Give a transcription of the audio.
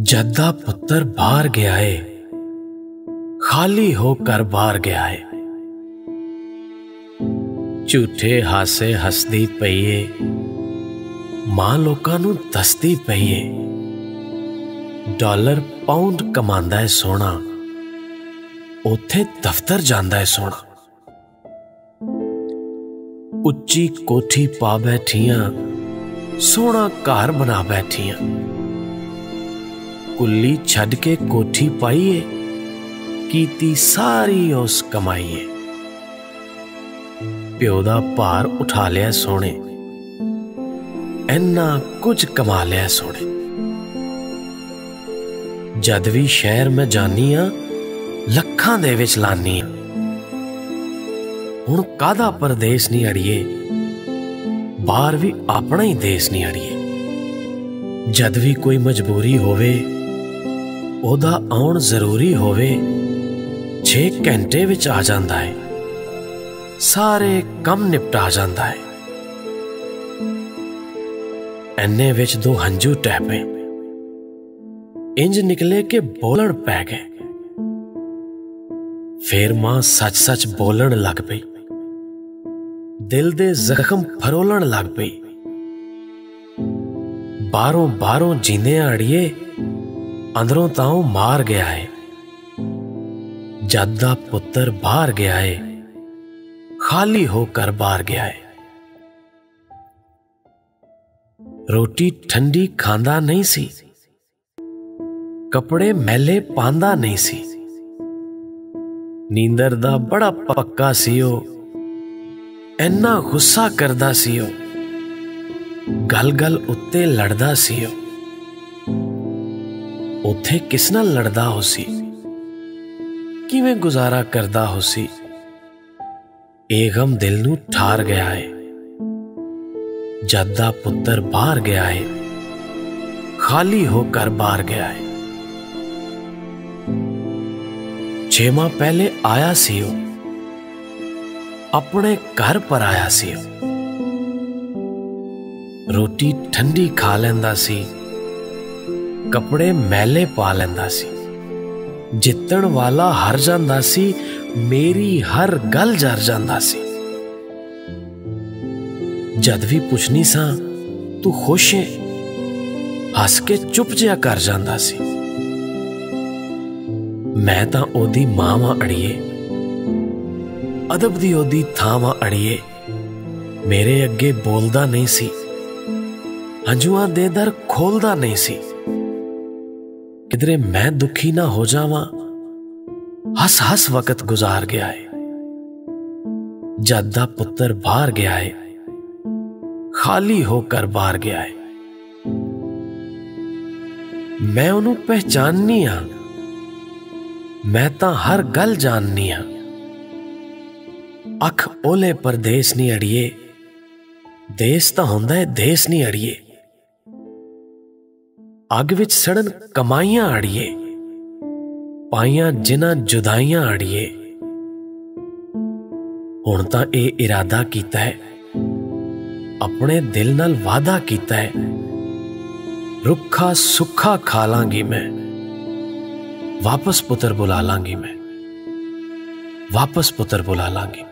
जद्दा पुत्र बाहर गया है, खाली होकर बाहर गया है। झूठे हासे हसदी पई है, मां लोकां नूं दसदी पई है। डॉलर पाउंड कमांदा है सोना, उथे दफ्तर जांदा है सोना। उच्ची कोठी पा बैठियां, सोना घर बना बैठियां। कुल्ली छड़ के कोठी पाईए, कीती सारी उस कमाईए। प्यो दा भार उठा लिया सोने, इन्ना कुछ कमा लिया सोने। जद भी शहर में जानी आ, लखां दे विच लानी आ। हुण कादा परदेस नहीं अड़िए, बाहर भी अपना ही देश नहीं अड़िए। जद भी कोई मजबूरी होवे, ओदा आउण जरूरी होवे, 6 घंटे विच आ जांदा है, सारे कम निपटा जांदा है। एने विच 2 हंजू टह पे, इंज निकले के बोलण पै गए। फिर मां सच सच बोलण लग पई, दिल दे जख्म फरोलण लग पई। बारों बारों जींदे अड़िए, अंदरों ताऊ मार गया है। जद्दा पुत्र बाहर गया है, खाली होकर बाहर गया है। रोटी ठंडी खांदा नहीं सी, कपड़े मैले पांदा नहीं सी। नींदर दा बड़ा पक्का सी ओ, इन्ना गुस्सा करदा सी ओ, गल गल उत्ते लड़दा सी ओ। उथे किस नाल लड़दा होसी, किवें गुजारा करदा होसी। ए गम दिल नूं ठार गया है। जद्दा पुत्र बाहर गया है, खाली होकर बाहर गया है। 6 माह पहले आया सी ओ, अपने घर पर आया सी ओ। रोटी ठंडी खा लैंदा सी, कपड़े मैले पा लैंदा सी। जितण वाला हार जांदा सी, मेरी हर गल जर जांदा सी। जद भी पुछनी सा तू खुश है, हस के चुप जिहा कर जांदा सी। मैं तां ओदी मां वां अड़िए, अदब दी ओदी थां वां अड़िए। मेरे अगे बोलदा नहीं सी, हंजुआं दे दर खोलदा नहीं सी। किधरे मैं दुखी ना हो जावां, हस हस वक्त गुजार गया है। जद्दा पुत्र बाहर गया है, खाली होकर बाहर गया है। मैं उन्हों पहचाननी आ, मैं तां हर गल जाननी आ। अख ओले परदेस नहीं अड़िए, देश तां हुंदा है देश नहीं अड़िए। अग विच सड़न कमाइयां अड़िए, पाइयां जिन्हां जुदाइयां अड़िए। हुण तां ए इरादा कीता है, अपने दिल नाल वादा कीता है, रुखा सुखा खा लांगी मैं, वापस पुत्र बुला लांगी मैं, वापस पुत्र बुला लांगी।